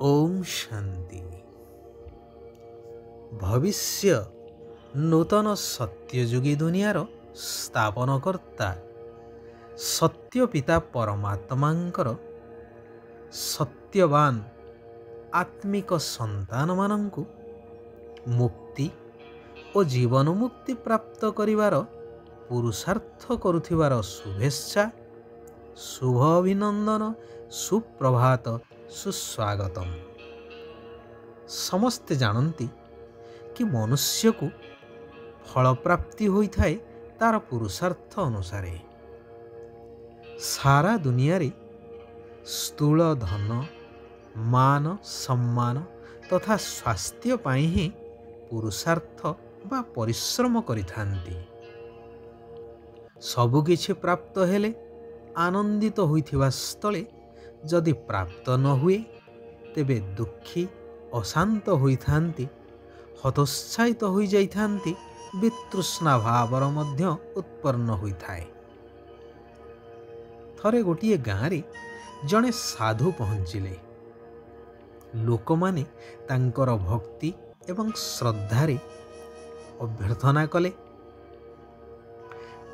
ओम शांति। भविष्य नूतन सत्ययुगी दुनियार स्थापनकर्ता सत्य पिता परमात्मांकर सत्यवान आत्मिक संतान मानंकु मुक्ति और जीवन मुक्ति प्राप्त करिवार पुरुषार्थ करुथिवार शुभेच्छा, शुभ अभिनंदन, सुप्रभात, सुस्वागतम। समस्ते जानती कि मनुष्य को फल प्राप्ति होता है तार पुरुषार्थ अनुसार। सारा दुनिया रे स्थूल धन, मान, सम्मान तथा स्वास्थ्य पाई ही पुरुषार्थ बा परिश्रम करिथांती। सबुकिछि प्राप्त हेले आनंदित होइथिबा स्थले जदि प्राप्त न हुए तेबे दुखी अशांत होइथांती, हतोत्साहित होई जाइथांती, वितृष्णा भावर मध्य उत्पन्न होइथाए। थरे गोटिए गाँ रे जड़े साधु पहुँचिले। लोक माने तांकर भक्ति एवं श्रद्धारे अभ्यर्थना कले।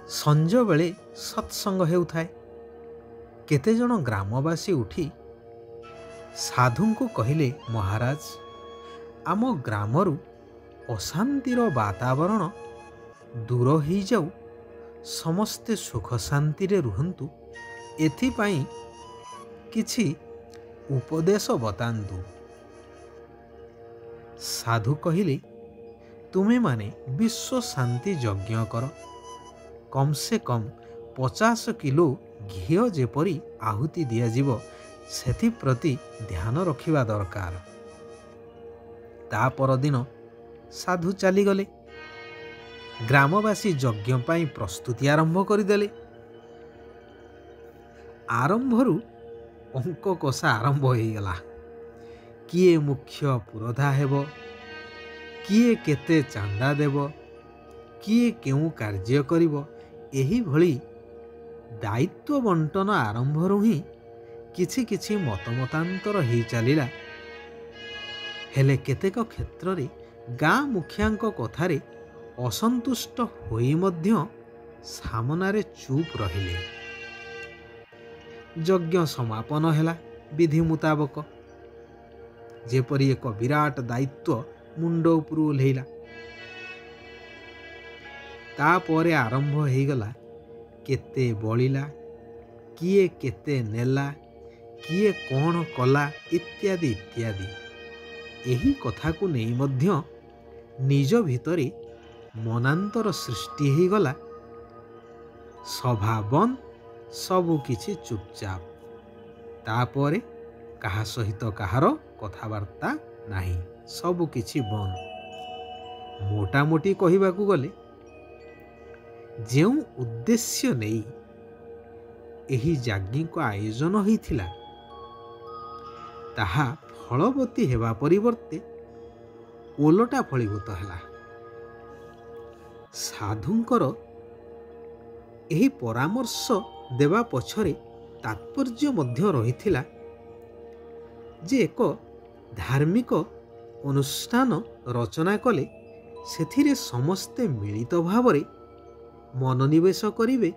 संज बेले सत्संग हेउथाए। केते जन ग्रामवासी उठी साधु को कहिले, महाराज आम ग्रामरु अशांतिर वातावरण दूर हो जाऊ, समस्ते सुख शांति रे रुहंतु, एथिपाई किछि उपदेश बतांतु। साधु कहिले, तुमे माने विश्व शांति यज्ञ कर, कम से कम 50 किलो घी जेपरी आहुति दियाजिव सेथि प्रति ध्यान रखिबा दरकार। ता परदिन साधु चलीगले। ग्रामवासी यज्ञ पाई प्रस्तुति आरंभ करदेले। आरंभरू अंक कषा आरंभ हो गला। किए मुख्य पुरोधा हेब, किए केते चांदा देव, किए केउ कार्य करिवो, एही भली दायित्व बंटन आरंभरू ही किछि किछि मतमतांतर हो चलिला। हेले केतेक क्षेत्र रे गाँ मुखियांक कथारे असंतुष्ट होई मध्य सामनारे चुप रहिले। यज्ञ समापन हेला विधि मुताबक। जेपरी एक विराट दायित्व मुंड उपरू ओल्हेला। तापरे आरंभ हो गला, केते बलिला, किए केते नेला, किए कौन कला, इत्यादि इत्यादि। एही कथा को नहीं मध्य निज भितरे मनांतर सृष्टि हो गला। सभा बंद, सबु किछि चुपचाप। तापरे कहा सहित कहार कथावार्ता नाही, सबु किछि बंद। मोटामोटी कहिबाकू गले जेउ उद्देश्य नहीं एही याज्ञिक आयोजन होइथिला ताहा फलवती हेबा परिवर्ते ओलटा फलीभूत हेला। साधुंकर एही परामर्श देवा पछरे तात्पर्य मध्य रहिथिला जे एक धार्मिक अनुष्ठान रचना कले सेथिरे समस्ते मिलित भावरे मनोनिवेश करिवे,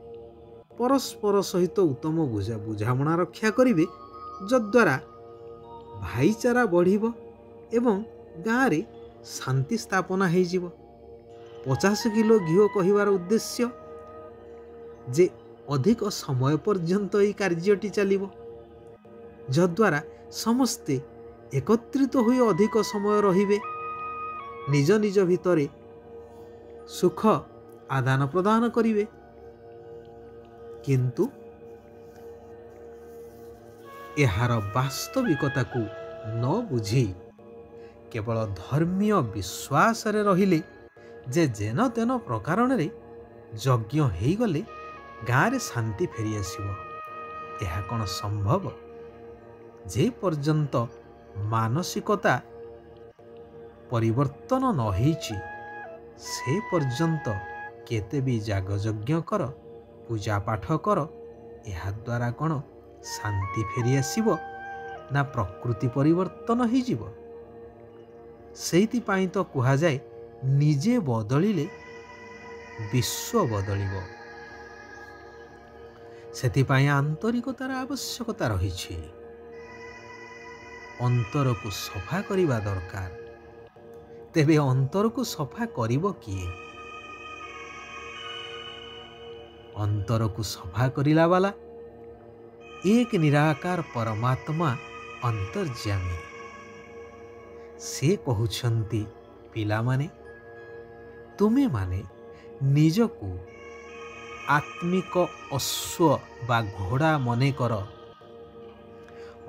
परस्पर सहित उत्तम बुझामणा रक्षा करिवे, जद्वारा भाईचारा बढ़िब एवं गाँ रे शांति स्थापना होइजिव। 50 किलो घिओ कहिवार उद्देश्य जे अधिक समय पर्यंत এই कार्यटी चलिब, जद्वारा समस्ते एकत्रित होई अधिक समय रहिबे, निज निज भितरे सुख आदान प्रदान करिवे। किंतु एहार वास्तविकता को न बुझी केवल धर्मीय विश्वास रे रहिले जे जेन तेन प्रकारण रे यज्ञ हेई गले गाँ रे शांति फेरी आसिबो। एहा कोन संभव? जे पर्यंत मानसिकता परिवर्तन न होईची से पर्यंत केते भी जाग यज्ञ कर, पूजा पाठ कर, एहा द्वारा कोन शांति फेरी आसिबो ନା ପ୍ରକୃତି ପରିବର୍ତ୍ତନ ହୋଇଯିବ? ସେଇଥିପାଇଁ ତ କୁହାଯାଏ ନିଜେ ବଦଳିଲେ ବିଶ୍ୱ ବଦଳିବ। ସେଥିପାଇଁ ଆନ୍ତରିକତାର ଆବଶ୍ୟକତା ରହିଛି। ଅନ୍ତରକୁ ସଫା କରିବା ଦରକାର। ତେବେ ଅନ୍ତରକୁ ସଫା କରିବ କିଏ? ଅନ୍ତରକୁ ସଫା କରିଲା ବାଲା ଏକ ନିରାକାର ପରମାତ୍ମା ଅନ୍ତର୍ଯ୍ୟାମୀ। ସେ କହୁଛନ୍ତି, ପିଲାମାନେ, ତୁମେମାନେ ନିଜକୁ ଆତ୍ମିକ ଅଶ୍ୱ ବା ଘୋଡ଼ା ମନେ କର।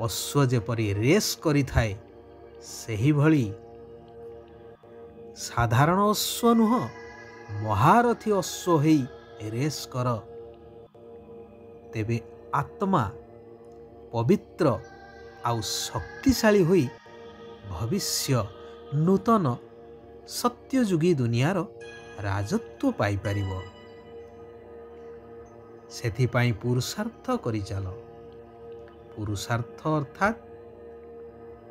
ଅଶ୍ୱ ଯେପରି ରେସ୍ କରିଥାଏ, ସେହିଭଳି ସାଧାରଣ ଅଶ୍ୱ ନୁହଁ, ମହାରଥୀ ଅଶ୍ୱ ହେଇ ରେସ୍ କର। ତେବେ ଆତ୍ମା ପବିତ୍ର ଆଉ ଶକ୍ତିଶାଳୀ ହୋଇ ଭବିଷ୍ୟ ନୂତନ ସତ୍ୟଯୁଗୀ ଦୁନିଆର ରାଜତ୍ୱ ପାଇପାରିବ। ସେଥିପାଇଁ ପୁରୁଷାର୍ଥ କରିଚାଲ। ପୁରୁଷାର୍ଥ ଅର୍ଥାତ୍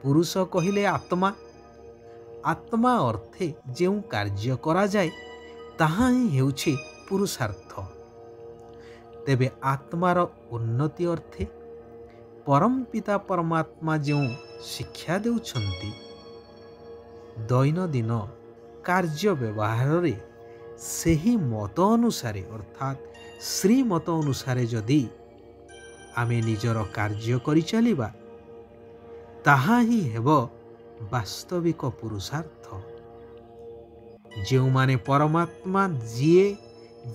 ପୁରୁଷ କହିଲେ ଆତ୍ମା। ଆତ୍ମା ଅର୍ଥେ ଯେଉଁ କାର୍ଯ୍ୟ କରାଯାଏ ତାହା ହିଁ ହେଉଛି ପୁରୁଷାର୍ଥ। ତେବେ ଆତ୍ମାର ଉନ୍ନତି ଅର୍ଥେ ପରମ ପିତା ପରମାତ୍ମା ଯେଉଁ ଶିକ୍ଷା ଦେଉଛନ୍ତି, ଦୈନନ୍ଦିନ କାର୍ଯ୍ୟ ବ୍ୟବହାରରେ ସେହି ମତ ଅନୁସାରେ ଅର୍ଥାତ୍ ଶ୍ରୀମତ ଅନୁସାରେ ଯଦି ଆମେ ନିଜର କାର୍ଯ୍ୟ କରିଚାଲିବା, ତାହା ହିଁ ହେବ ବାସ୍ତବିକ ପୁରୁଷାର୍ଥ। ଯେଉଁମାନେ ପରମାତ୍ମା ଯିଏ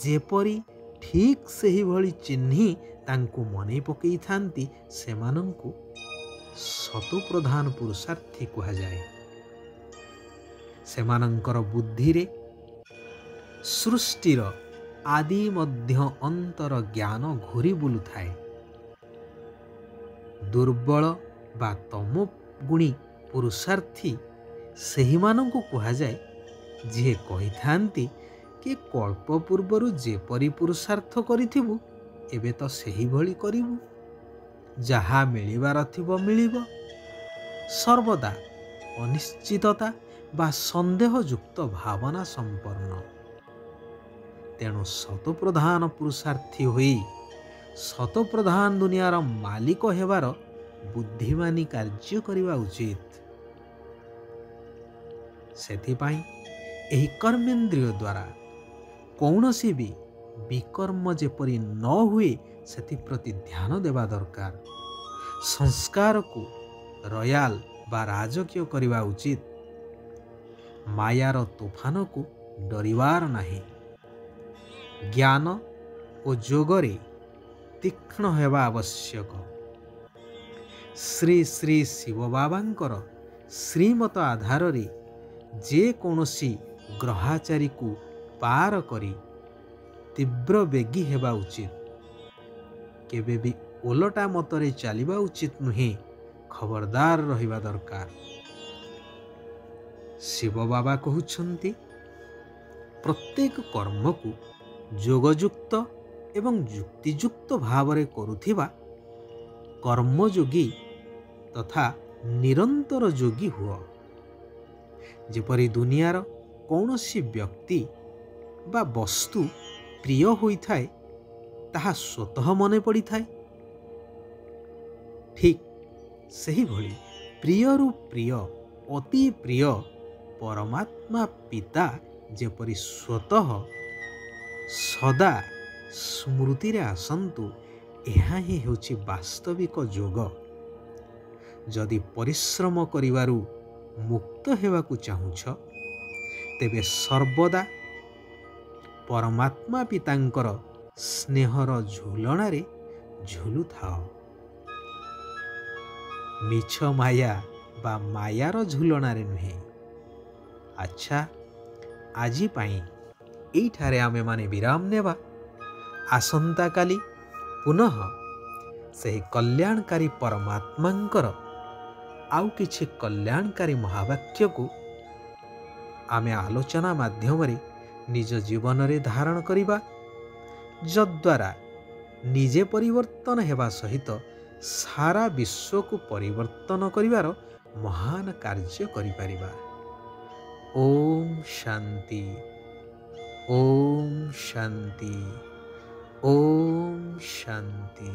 ଯେପରି ଠିକ୍ ସେହିଭଳି ଚିହ୍ନି ତାଙ୍କୁ ମନେ ପକାଇଥାନ୍ତି, ସେମାନଙ୍କୁ ଶତପ୍ରଧାନ ପୁରୁଷାର୍ଥୀ କୁହାଯାଏ। ସେମାନଙ୍କର ବୁଦ୍ଧିରେ ସୃଷ୍ଟିର ଆଦି ମଧ୍ୟ ଅନ୍ତର ଜ୍ଞାନ ଘୂରି ବୁଲୁଥାଏ। ଦୁର୍ବଳ ବା ତମୋଗୁଣୀ ପୁରୁଷାର୍ଥୀ ସେହିମାନଙ୍କୁ କୁହାଯାଏ, ଯିଏ କହିଥାନ୍ତି କି କଳ୍ପ ପୂର୍ବରୁ ଯେପରି ପୁରୁଷାର୍ଥ କରିଥିବୁ, ଏବେ ତ ସେହିଭଳି କରିବୁ। ଯାହା ମିଳିବାର ଥିବ ମିଳିବ। ସର୍ବଦା ଅନିଶ୍ଚିତତା ବା ସନ୍ଦେହଯୁକ୍ତ ଭାବନା ସମ୍ପନ୍ନ। ତେଣୁ ଶତପ୍ରଧାନ ପୁରୁଷାର୍ଥୀ ହୋଇ ଶତପ୍ରଧାନ ଦୁନିଆର ମାଲିକ ହେବାର ବୁଦ୍ଧିମାନୀ କାର୍ଯ୍ୟ କରିବା ଉଚିତ। ସେଥିପାଇଁ ଏହି କର୍ମେନ୍ଦ୍ରିୟ ଦ୍ୱାରା କୌଣସି ବି ବିକର୍ମ ଯେପରି ନ ହୁଏ, ସେଥିପ୍ରତି ଧ୍ୟାନ ଦେବା ଦରକାର। ସଂସ୍କାରକୁ ରୟାଲ ବା ରାଜକୀୟ କରିବା ଉଚିତ। ମାୟାର ତୋଫାନକୁ ଡରିବାର ନାହିଁ। ଜ୍ଞାନ ଓ ଯୋଗରେ ତୀକ୍ଷ୍ଣ ହେବା ଆବଶ୍ୟକ। ଶ୍ରୀ ଶ୍ରୀ ଶିବ ବାବାଙ୍କର ଶ୍ରୀମତ ଆଧାରରେ ଯେକୌଣସି ଗ୍ରହାଚାରୀକୁ ପାର କରି ତୀବ୍ର ବେଗୀ ହେବା ଉଚିତ। କେବେ ବି ଓଲଟା ମତରେ ଚାଲିବା ଉଚିତ ନୁହେଁ। ଖବରଦାର ରହିବା ଦରକାର। ଶିବ ବାବା କହୁଛନ୍ତି, ପ୍ରତ୍ୟେକ କର୍ମକୁ ଯୋଗଯୁକ୍ତ ଏବଂ ଯୁକ୍ତିଯୁକ୍ତ ଭାବରେ କରୁଥିବା କର୍ମଯୋଗୀ ତଥା ନିରନ୍ତର ଯୋଗୀ ହୁଅ। ଯେପରି ଦୁନିଆର କୌଣସି ବ୍ୟକ୍ତି ବା ବସ୍ତୁ ପ୍ରିୟ ହୋଇଥାଏ, ତାହା ସ୍ୱତଃ ମନେ ପଡ଼ିଥାଏ। ଠିକ୍ ସେହିଭଳି ପ୍ରିୟରୁ ପ୍ରିୟ ଅତି ପ୍ରିୟ ପରମାତ୍ମା ପିତା ଯେପରି ସ୍ୱତଃ ସଦା ସ୍ମୃତିରେ ଆସନ୍ତୁ, ଏହା ହିଁ ହେଉଛି ବାସ୍ତବିକ ଯୋଗ। ଯଦି ପରିଶ୍ରମ କରିବାରୁ ମୁକ୍ତ ହେବାକୁ ଚାହୁଁଛ, ତେବେ ସର୍ବଦା ପରମାତ୍ମା ପିତାଙ୍କର ସ୍ନେହର ଝୁଲଣାରେ ଝୁଲୁଥାଅ। ମିଛ ମାୟା ବା ମାୟାର ଝୁଲଣାରେ ନୁହେଁ। ଆଚ୍ଛା, ଆଜି ପାଇଁ ଏଇଠାରେ ଆମେମାନେ ବିରାମ ନେବା। ଆସନ୍ତାକାଲି ପୁନଃ ସେହି କଲ୍ୟାଣକାରୀ ପରମାତ୍ମାଙ୍କର ଆଉ କିଛି କଲ୍ୟାଣକାରୀ ମହାବାକ୍ୟକୁ ଆମେ ଆଲୋଚନା ମାଧ୍ୟମରେ ନିଜ ଜୀବନରେ ଧାରଣ କରିବା, ଯଦ୍ୱାରା ନିଜେ ପରିବର୍ତ୍ତନ ହେବା ସହିତ ସାରା ବିଶ୍ୱକୁ ପରିବର୍ତ୍ତନ କରିବାର ମହାନ କାର୍ଯ୍ୟ କରିପାରିବା। ଓମ୍ ଶାନ୍ତି, ଓମ୍ ଶାନ୍ତି, ଓମ୍ ଶାନ୍ତି।